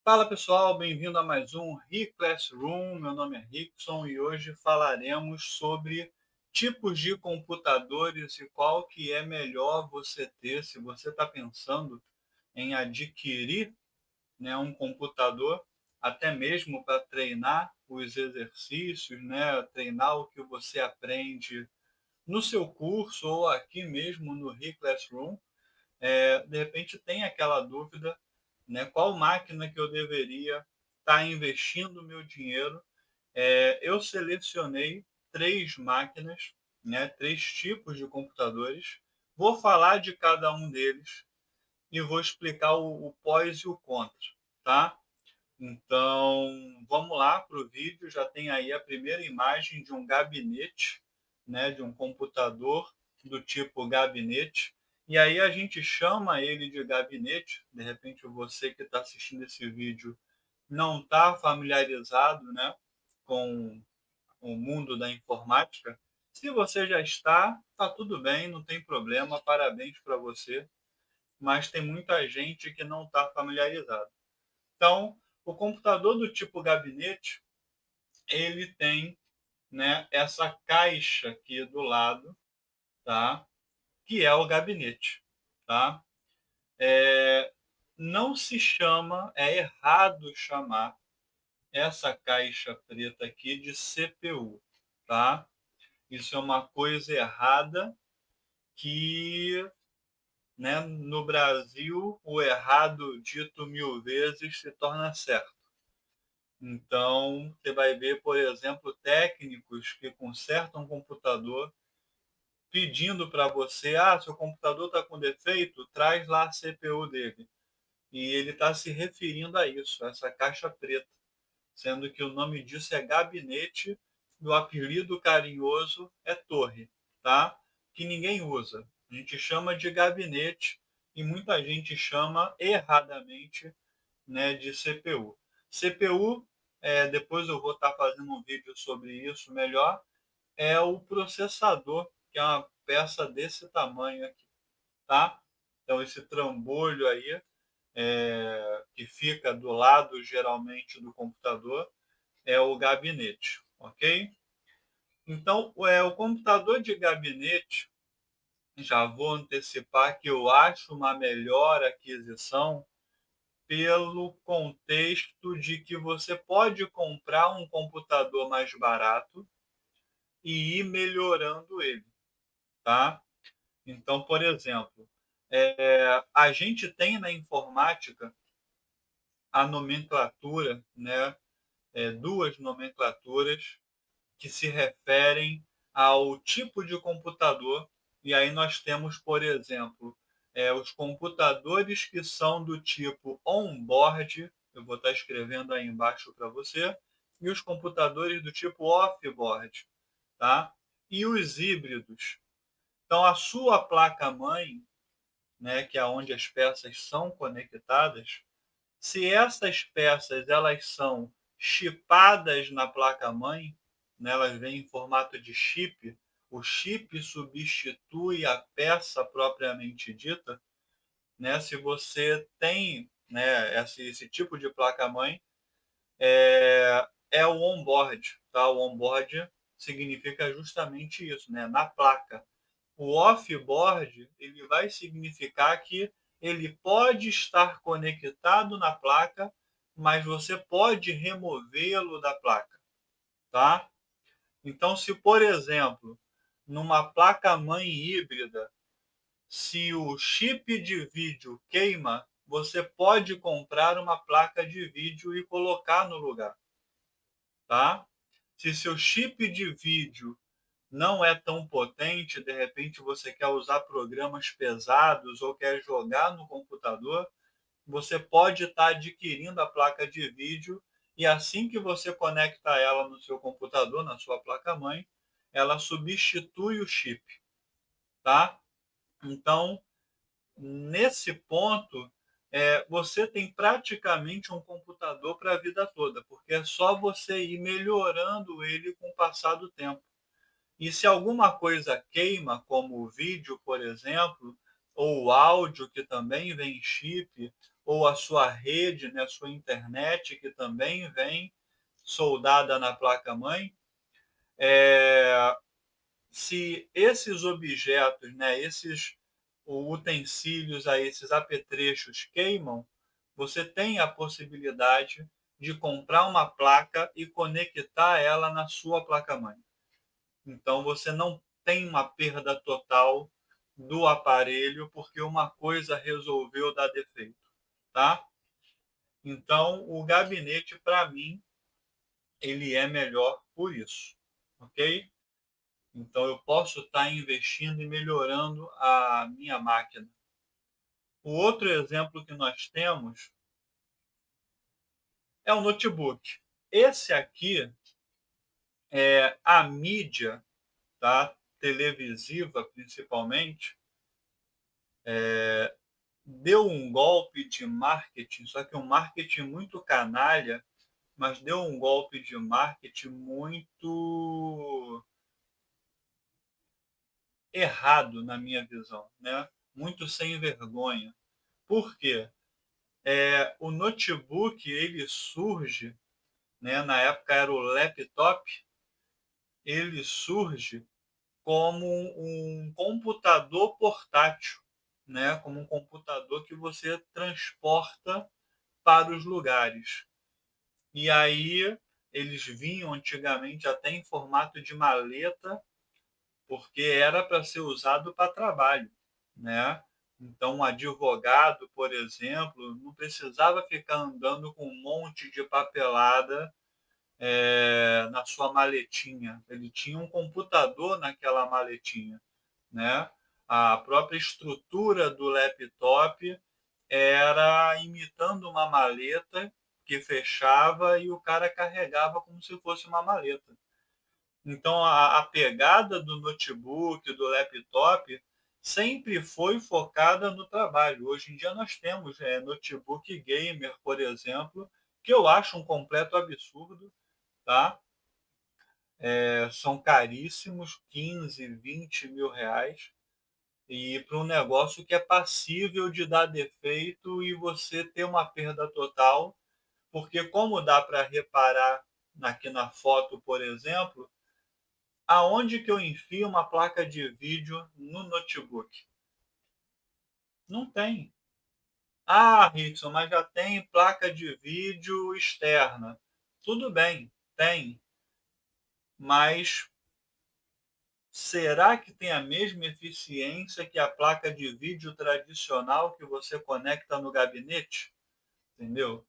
Fala pessoal, bem-vindo a mais um Classroom. Meu nome é Rickson e hoje falaremos sobre tipos de computadores e qual que é melhor você ter se você está pensando em adquirir, né, um computador, até mesmo para treinar os exercícios, né, treinar o que você aprende no seu curso ou aqui mesmo no Classroom. De repente tem aquela dúvida, né, qual máquina que eu deveria estar investindo o meu dinheiro. Eu selecionei três máquinas, né, três tipos de computadores. Vou falar de cada um deles e vou explicar o pós e o contra, tá? Então, vamos lá para o vídeo. Já tem aí a primeira imagem de um gabinete, né, de um computador do tipo gabinete. E aí a gente chama ele de gabinete. De repente, você que está assistindo esse vídeo não está familiarizado, né, com o mundo da informática. Se você já está, tá tudo bem, não tem problema, parabéns para você. Mas tem muita gente que não está familiarizado. Então, o computador do tipo gabinete, ele tem, né, essa caixa aqui do lado, tá? Que é o gabinete, tá? É, não se chama, é errado chamar essa caixa preta aqui de CPU, tá? Isso é uma coisa errada que, né, no Brasil, o errado dito 1000 vezes se torna certo. Então, você vai ver, por exemplo, técnicos que consertam um computador pedindo para você: seu computador está com defeito, traz lá a CPU dele. E ele está se referindo a isso, a essa caixa preta, sendo que o nome disso é gabinete e o apelido carinhoso é torre, tá? Que ninguém usa. A gente chama de gabinete e muita gente chama erradamente, né, de CPU. CPU, depois eu vou estar fazendo um vídeo sobre isso melhor, é o processador, que é uma peça desse tamanho aqui, tá? Então esse trambolho aí, que fica do lado geralmente do computador, é o gabinete, ok? Então, o computador de gabinete, já vou antecipar que eu acho uma melhor aquisição pelo contexto de que você pode comprar um computador mais barato e ir melhorando ele, tá? Então, por exemplo, a gente tem na informática a nomenclatura, né? Duas nomenclaturas que se referem ao tipo de computador. E aí nós temos, por exemplo, os computadores que são do tipo on-board, eu vou estar escrevendo aí embaixo para você, e os computadores do tipo off-board, tá? E os híbridos. Então, a sua placa-mãe, né, que é onde as peças são conectadas, se essas peças elas são chipadas na placa-mãe, né, elas vêm em formato de chip, o chip substitui a peça propriamente dita, né? Se você tem, né, esse tipo de placa-mãe, é o onboard, tá? O onboard significa justamente isso, né? Na placa. O off-board ele vai significar que ele pode estar conectado na placa, mas você pode removê-lo da placa, tá? Então, se por exemplo, numa placa-mãe híbrida, se o chip de vídeo queima, você pode comprar uma placa de vídeo e colocar no lugar, tá? Se seu chip de vídeo não é tão potente, de repente você quer usar programas pesados ou quer jogar no computador, você pode estar adquirindo a placa de vídeo e assim que você conecta ela no seu computador, na sua placa-mãe, ela substitui o chip, tá? Então, nesse ponto, você tem praticamente um computador para a vida toda, porque é só você ir melhorando ele com o passar do tempo. E se alguma coisa queima, como o vídeo, por exemplo, ou o áudio, que também vem em chip, ou a sua rede, né, a sua internet, que também vem soldada na placa-mãe, eh, se esses objetos, né, esses utensílios, aí, esses apetrechos queimam, você tem a possibilidade de comprar uma placa e conectar ela na sua placa-mãe. Então você não tem uma perda total do aparelho porque uma coisa resolveu dar defeito, tá? Então o gabinete, para mim, ele é melhor por isso, ok? Então eu posso estar investindo e melhorando a minha máquina. O outro exemplo que nós temos é o notebook. Esse aqui é a mídia, tá? Televisiva principalmente, deu um golpe de marketing, só que um marketing muito canalha, mas deu um golpe de marketing muito errado na minha visão, né? Muito sem vergonha. Por quê? O notebook ele surge, né? Na época era o laptop, ele surge como um computador portátil, né? Como um computador que você transporta para os lugares. E aí eles vinham antigamente até em formato de maleta, porque era para ser usado para trabalho, né? Então, um advogado, por exemplo, não precisava ficar andando com um monte de papelada na sua maletinha. Ele tinha um computador naquela maletinha, né? A própria estrutura do laptop era imitando uma maleta que fechava e o cara carregava como se fosse uma maleta. Então, a pegada do notebook, do laptop, sempre foi focada no trabalho. Hoje em dia nós temos notebook gamer, por exemplo, que eu acho um completo absurdo, tá? São caríssimos, 15, 20 mil reais, e para um negócio que é passível de dar defeito e você ter uma perda total, porque como dá para reparar aqui na foto, por exemplo, aonde que eu enfio uma placa de vídeo no notebook? Não tem. Ah, Rickson, mas já tem placa de vídeo externa. Tudo bem, tem. Mas será que tem a mesma eficiência que a placa de vídeo tradicional que você conecta no gabinete? Entendeu?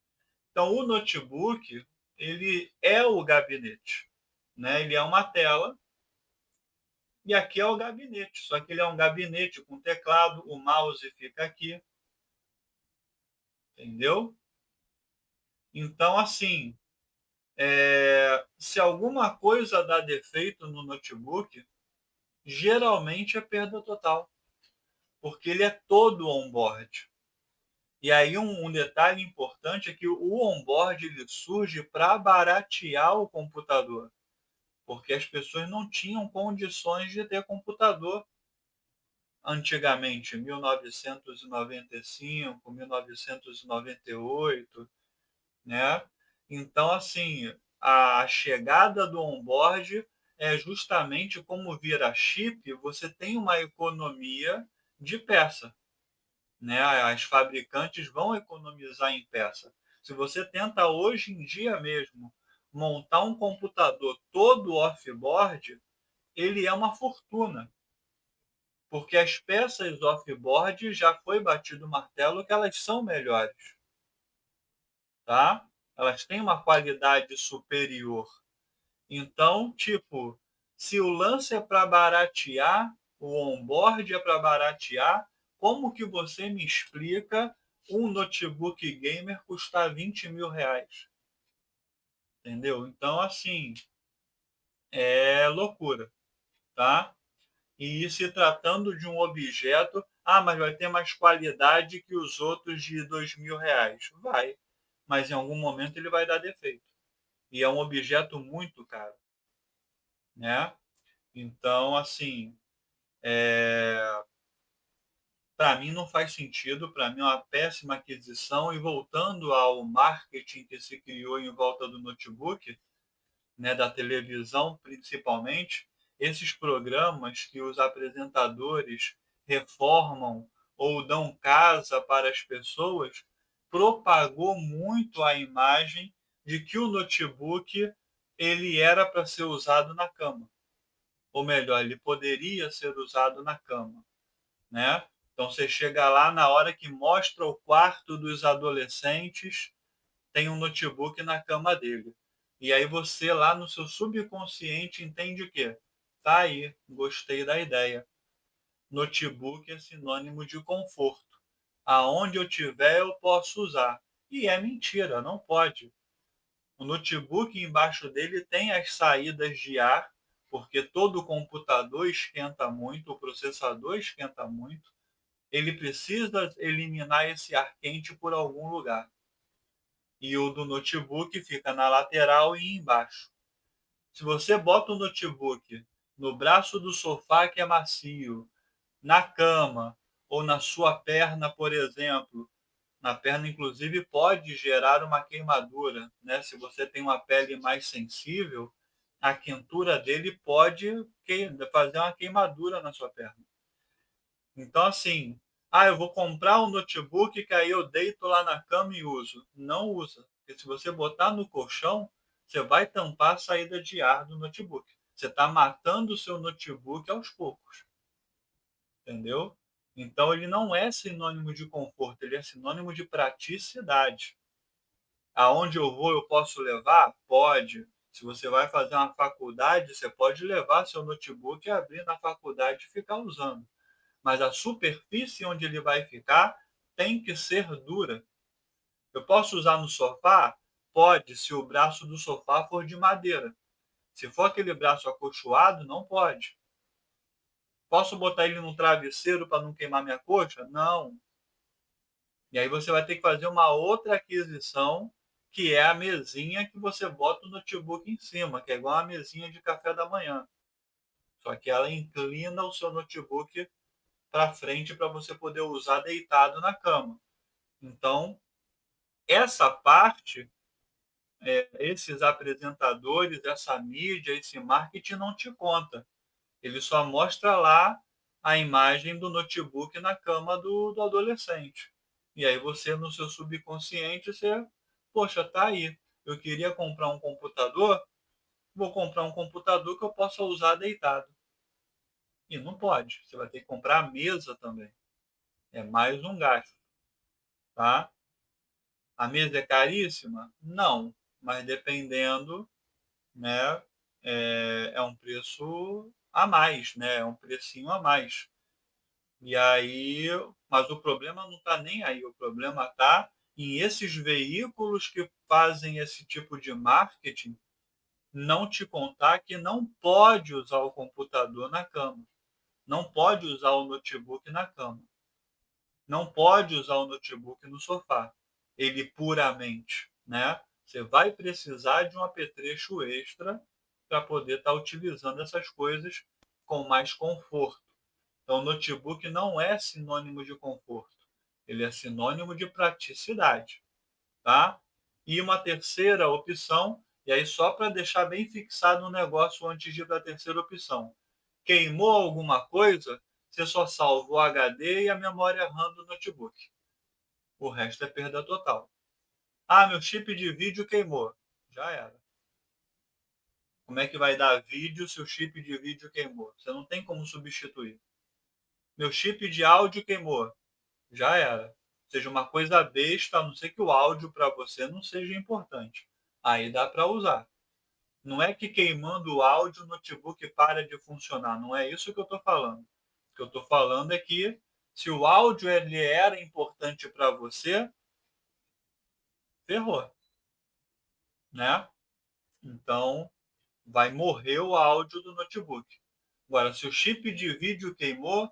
Então, o notebook, ele é o gabinete, né? Ele é uma tela e aqui é o gabinete. Só que ele é um gabinete com teclado, o mouse fica aqui, entendeu? Então, assim, se alguma coisa dá defeito no notebook, geralmente é perda total, porque ele é todo on-board. E aí um detalhe importante é que o on-board ele surge para baratear o computador, porque as pessoas não tinham condições de ter computador antigamente, 1995, 1998, né? Então, assim, a chegada do on-board é justamente como vira chip, você tem uma economia de peça, né? As fabricantes vão economizar em peça. Se você tenta hoje em dia mesmo montar um computador todo off-board, ele é uma fortuna, porque as peças off-board já foi batido o martelo que elas são melhores, tá? Elas têm uma qualidade superior. Então, tipo, se o lance é para baratear, o onboard é para baratear, como que você me explica um notebook gamer custar 20 mil reais? Entendeu? Então, assim, é loucura, tá? E se tratando de um objeto, mas vai ter mais qualidade que os outros de 2 mil reais. Vai, mas em algum momento ele vai dar defeito. E é um objeto muito caro, né? Então, assim, para mim não faz sentido, para mim é uma péssima aquisição. E voltando ao marketing que se criou em volta do notebook, né, da televisão principalmente, esses programas que os apresentadores reformam ou dão casa para as pessoas, propagou muito a imagem de que o notebook ele era para ser usado na cama, ou melhor, ele poderia ser usado na cama, né? Então você chega lá na hora que mostra o quarto dos adolescentes, tem um notebook na cama dele. E aí você lá no seu subconsciente entende o quê? Tá aí, gostei da ideia. Notebook é sinônimo de conforto. Aonde eu tiver eu posso usar. E é mentira, não pode. O notebook embaixo dele tem as saídas de ar, porque todo computador esquenta muito, o processador esquenta muito. Ele precisa eliminar esse ar quente por algum lugar. E o do notebook fica na lateral e embaixo. Se você bota o notebook no braço do sofá que é macio, na cama ou na sua perna, por exemplo, na perna inclusive pode gerar uma queimadura, né? Se você tem uma pele mais sensível, a quentura dele pode fazer uma queimadura na sua perna. Então, assim, eu vou comprar um notebook que aí eu deito lá na cama e uso. Não usa, porque se você botar no colchão, você vai tampar a saída de ar do notebook. Você está matando o seu notebook aos poucos, entendeu? Então, ele não é sinônimo de conforto, ele é sinônimo de praticidade. Aonde eu vou, eu posso levar? Pode. Se você vai fazer uma faculdade, você pode levar seu notebook e abrir na faculdade e ficar usando, mas a superfície onde ele vai ficar tem que ser dura. Eu posso usar no sofá? Pode, se o braço do sofá for de madeira. Se for aquele braço acolchoado, não pode. Posso botar ele no travesseiro para não queimar minha coxa? Não. E aí você vai ter que fazer uma outra aquisição, que é a mesinha que você bota o notebook em cima, que é igual a mesinha de café da manhã. Só que ela inclina o seu notebook para frente para você poder usar deitado na cama. Então, essa parte, esses apresentadores, essa mídia, esse marketing não te conta. Ele só mostra lá a imagem do notebook na cama do adolescente. E aí você, no seu subconsciente, você, poxa, tá aí. Eu queria comprar um computador, vou comprar um computador que eu possa usar deitado. E não pode. Você vai ter que comprar a mesa também. É mais um gasto, tá? A mesa é caríssima? Não, mas dependendo, né, é um preço a mais, né? É um precinho a mais. E aí, mas o problema não está nem aí, o problema está em esses veículos que fazem esse tipo de marketing não te contar que não pode usar o computador na cama, não pode usar o notebook na cama, não pode usar o notebook no sofá, ele puramente, né? Você vai precisar de um apetrecho extra para poder estar utilizando essas coisas com mais conforto. Então, notebook não é sinônimo de conforto, ele é sinônimo de praticidade, tá? E uma terceira opção, e aí só para deixar bem fixado o negócio antes de ir para a terceira opção. Queimou alguma coisa, você só salva o HD e a memória RAM do notebook. O resto é perda total. Meu chip de vídeo queimou. Já era. Como é que vai dar vídeo se o chip de vídeo queimou? Você não tem como substituir. Meu chip de áudio queimou. Já era. Seja uma coisa besta, a não ser que o áudio para você não seja importante. Aí dá para usar. Não é que queimando o áudio o notebook para de funcionar. Não é isso que eu estou falando. O que eu estou falando é que se o áudio ele era importante para você, ferrou, né? Então vai morrer o áudio do notebook. Agora, se o chip de vídeo queimou,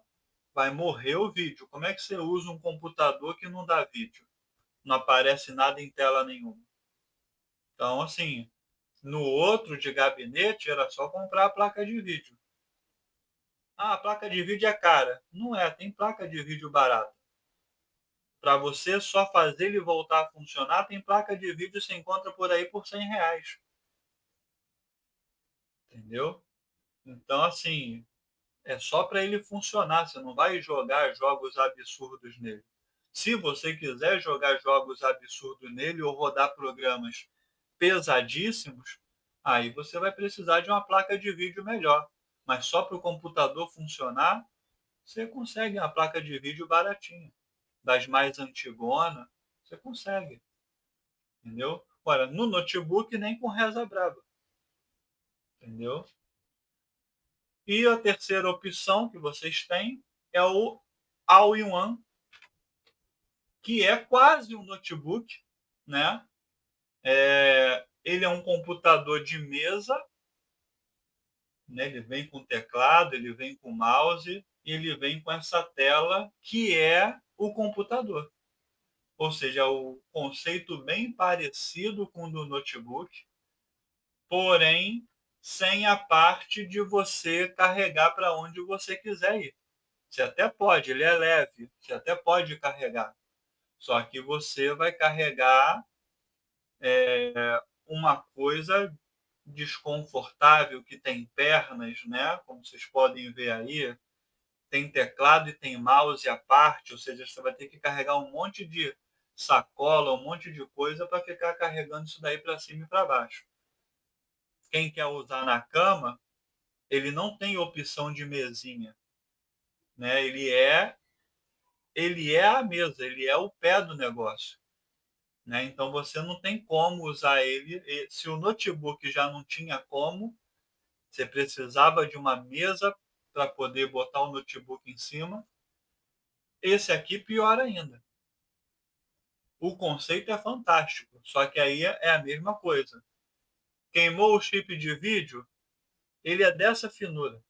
vai morrer o vídeo. Como é que você usa um computador que não dá vídeo? Não aparece nada em tela nenhuma. Então, assim, no outro de gabinete era só comprar a placa de vídeo. Ah, a placa de vídeo é cara. Não é, tem placa de vídeo barata. Para você só fazer ele voltar a funcionar, tem placa de vídeo que você encontra por aí por R$ 100. Entendeu? Então, assim, é só para ele funcionar. Você não vai jogar jogos absurdos nele. Se você quiser jogar jogos absurdos nele ou rodar programas pesadíssimos, aí você vai precisar de uma placa de vídeo melhor. Mas só para o computador funcionar, você consegue uma placa de vídeo baratinha. Das mais antigonas, você consegue. Entendeu? Agora, no notebook, nem com reza brava. Entendeu? E a terceira opção que vocês têm é o All-in-One, que é quase um notebook, né? Ele é um computador de mesa, né? Ele vem com teclado, ele vem com mouse e ele vem com essa tela que é o computador. Ou seja, o conceito bem parecido com o do notebook, porém sem a parte de você carregar para onde você quiser ir. Você até pode, ele é leve, você até pode carregar. Só que você vai carregar uma coisa desconfortável que tem pernas, né? Como vocês podem ver aí, tem teclado e tem mouse à parte, ou seja, você vai ter que carregar um monte de sacola, um monte de coisa para ficar carregando isso daí para cima e para baixo. Quem quer usar na cama, ele não tem opção de mesinha, né? Ele é a mesa, ele é o pé do negócio. Né? Então você não tem como usar ele. Se o notebook já não tinha como, você precisava de uma mesa para poder botar o notebook em cima. Esse aqui, pior ainda. O conceito é fantástico, só que aí é a mesma coisa. Queimou o chip de vídeo, ele é dessa finura.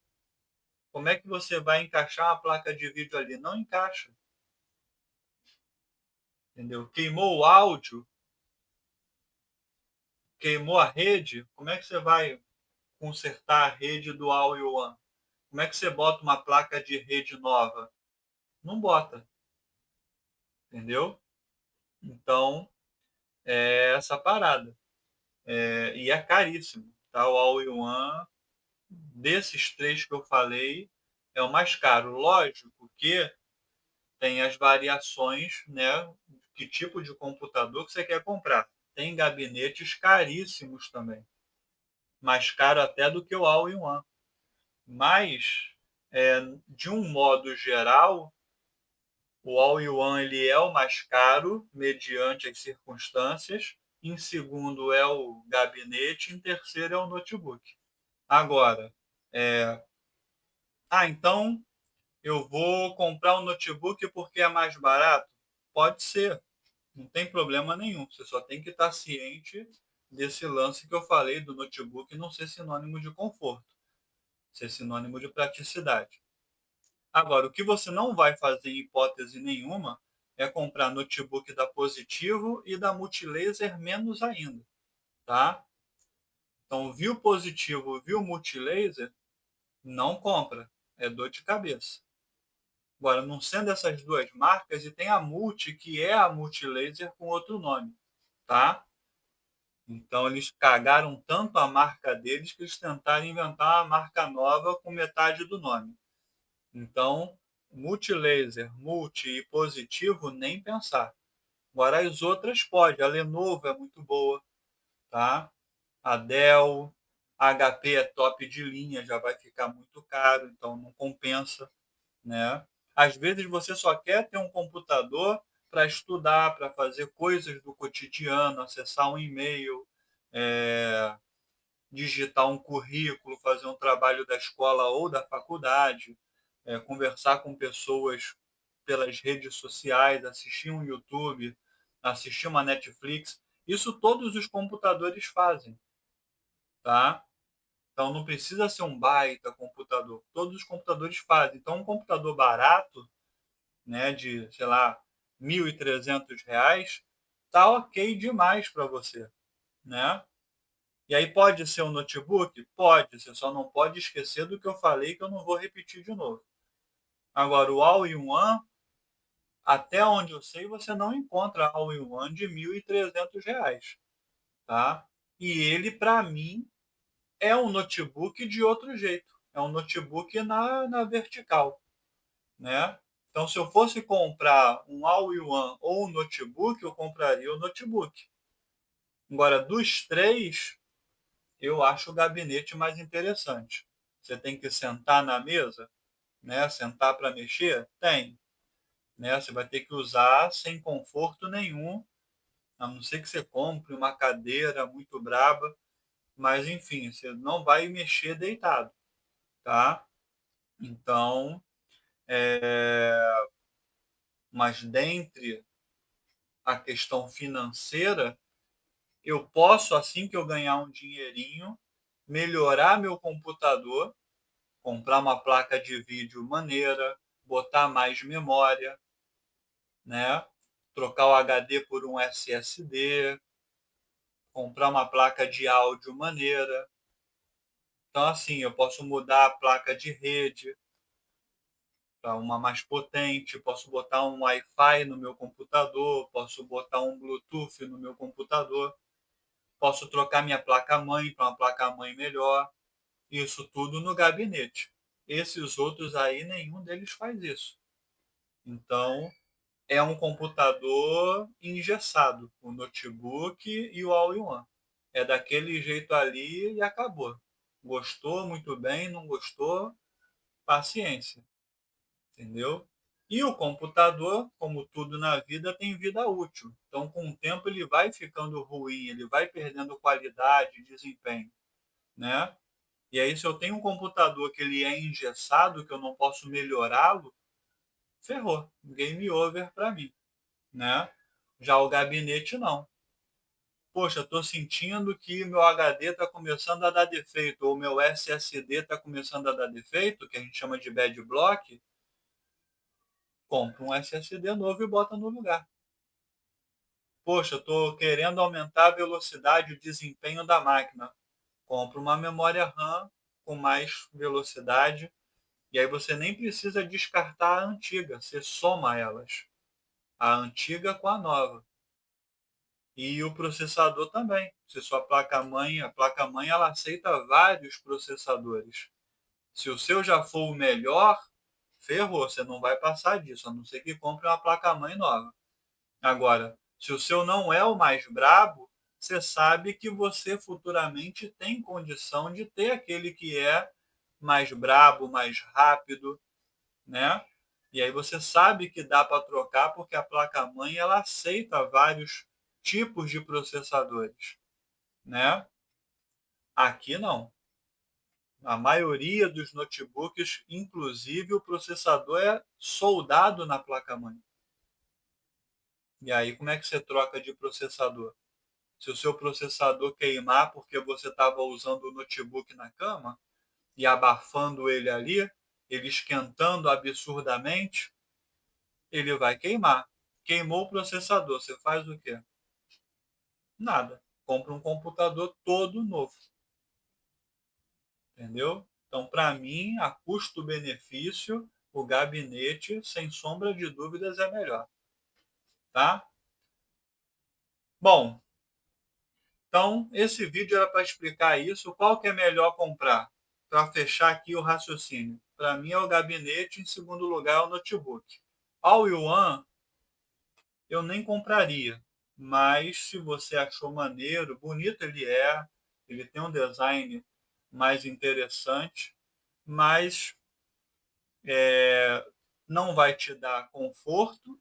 Como é que você vai encaixar uma placa de vídeo ali? Não encaixa. Entendeu? Queimou o áudio, queimou a rede, como é que você vai consertar a rede do All-in-One? Como é que você bota uma placa de rede nova? Não bota, entendeu? Então, é essa parada. E é caríssimo, tá? O All-in-One, desses três que eu falei, é o mais caro. Lógico que tem as variações, né? Que tipo de computador que você quer comprar. Tem gabinetes caríssimos também. Mais caro até do que o All-in-One. Mas, de um modo geral, o All-in-One ele é o mais caro, mediante as circunstâncias. Em segundo é o gabinete. Em terceiro é o notebook. Agora, então eu vou comprar um notebook porque é mais barato? Pode ser, não tem problema nenhum. Você só tem que estar ciente desse lance que eu falei do notebook não ser sinônimo de conforto, ser sinônimo de praticidade. Agora, o que você não vai fazer em hipótese nenhuma é comprar notebook da Positivo e da Multilaser menos ainda, tá? Então, viu Positivo, viu Multilaser, não compra, é dor de cabeça. Agora, não sendo essas duas marcas, e tem a Multi, que é a Multilaser com outro nome, tá? Então, eles cagaram tanto a marca deles que eles tentaram inventar uma marca nova com metade do nome. Então, Multilaser, Multi e Positivo, nem pensar. Agora, as outras pode. A Lenovo é muito boa, tá? A Dell, a HP é top de linha, já vai ficar muito caro, então não compensa, né? Às vezes você só quer ter um computador para estudar, para fazer coisas do cotidiano, acessar um e-mail, é, digitar um currículo, fazer um trabalho da escola ou da faculdade, conversar com pessoas pelas redes sociais, assistir um YouTube, assistir uma Netflix. Isso todos os computadores fazem, tá? Então não precisa ser um baita computador. Todos os computadores fazem. Então um computador barato, né, de, sei lá, R$ 1.300, tá ok demais para você, né? E aí pode ser um notebook? Pode, você só não pode esquecer do que eu falei, que eu não vou repetir de novo. Agora, o All-in-One, até onde eu sei, você não encontra All-in-One de R$ 1.300, tá? E ele, para mim, é um notebook de outro jeito. É um notebook na vertical, né? Então, se eu fosse comprar um All-in-One ou um notebook, eu compraria o notebook. Agora, dos três, eu acho o gabinete mais interessante. Você tem que sentar na mesa, né? Sentar para mexer? Tem, né? Você vai ter que usar sem conforto nenhum, a não ser que você compre uma cadeira muito braba, mas enfim, você não vai mexer deitado, tá? Então, mas dentre a questão financeira, eu posso, assim que eu ganhar um dinheirinho, melhorar meu computador, comprar uma placa de vídeo maneira, botar mais memória, né? Trocar o HD por um SSD, comprar uma placa de áudio maneira. Então, assim, eu posso mudar a placa de rede para uma mais potente, posso botar um Wi-Fi no meu computador, posso botar um Bluetooth no meu computador, posso trocar minha placa-mãe para uma placa-mãe melhor. Isso tudo no gabinete. Esses outros aí, nenhum deles faz isso. Então, é um computador engessado, o notebook e o all-in-one. É daquele jeito ali e acabou. Gostou, muito bem, não gostou, paciência, entendeu? E o computador, como tudo na vida, tem vida útil. Então, com o tempo, ele vai ficando ruim, ele vai perdendo qualidade, desempenho, né? E aí, se eu tenho um computador que ele é engessado, que eu não posso melhorá-lo, ferrou, game over para mim, né? Já o gabinete não. Poxa, estou sentindo que meu HD está começando a dar defeito, ou meu SSD está começando a dar defeito, que a gente chama de bad block, compra um SSD novo e bota no lugar. Poxa, estou querendo aumentar a velocidade e o desempenho da máquina. Compra uma memória RAM com mais velocidade, e aí você nem precisa descartar a antiga, você soma elas, a antiga com a nova. E o processador também. Se sua placa-mãe, a placa-mãe ela aceita vários processadores. Se o seu já for o melhor, ferrou, você não vai passar disso, a não ser que compre uma placa-mãe nova. Agora, se o seu não é o mais brabo, você sabe que você futuramente tem condição de ter aquele que é mais brabo, mais rápido, né? E aí você sabe que dá para trocar porque a placa-mãe ela aceita vários tipos de processadores, né? Aqui não. A maioria dos notebooks, inclusive o processador é soldado na placa-mãe. E aí como é que você troca de processador? Se o seu processador queimar porque você estava usando o notebook na cama e abafando ele ali, ele esquentando absurdamente, ele vai queimar. Queimou o processador, você faz o quê? Nada. Compra um computador todo novo. Entendeu? Então, para mim, a custo-benefício, o gabinete, sem sombra de dúvidas, é melhor. Tá? Bom, então esse vídeo era para explicar isso. Qual que é melhor comprar? Para fechar aqui o raciocínio. Para mim é o gabinete, em segundo lugar é o notebook. All-in-One eu nem compraria, mas se você achou maneiro, bonito ele tem um design mais interessante, mas não vai te dar conforto,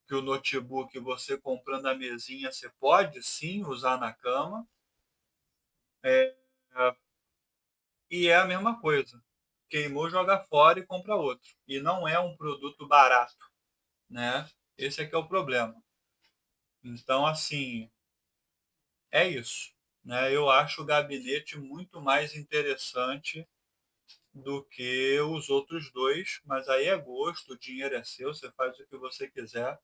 que o notebook você comprando a mesinha, você pode sim usar na cama, é, e é a mesma coisa. Queimou, joga fora e compra outro. E não é um produto barato, né? Esse é que é o problema. Então, assim, é isso, né? Eu acho o gabinete muito mais interessante do que os outros dois, mas aí é gosto, o dinheiro é seu, você faz o que você quiser,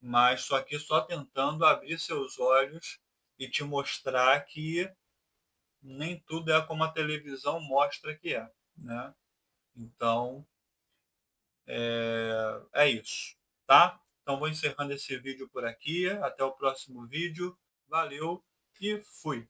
mas só aqui só tentando abrir seus olhos e te mostrar que nem tudo é como a televisão mostra que é, né? Então, é isso, tá? Então vou encerrando esse vídeo por aqui. Até o próximo vídeo. Valeu e fui!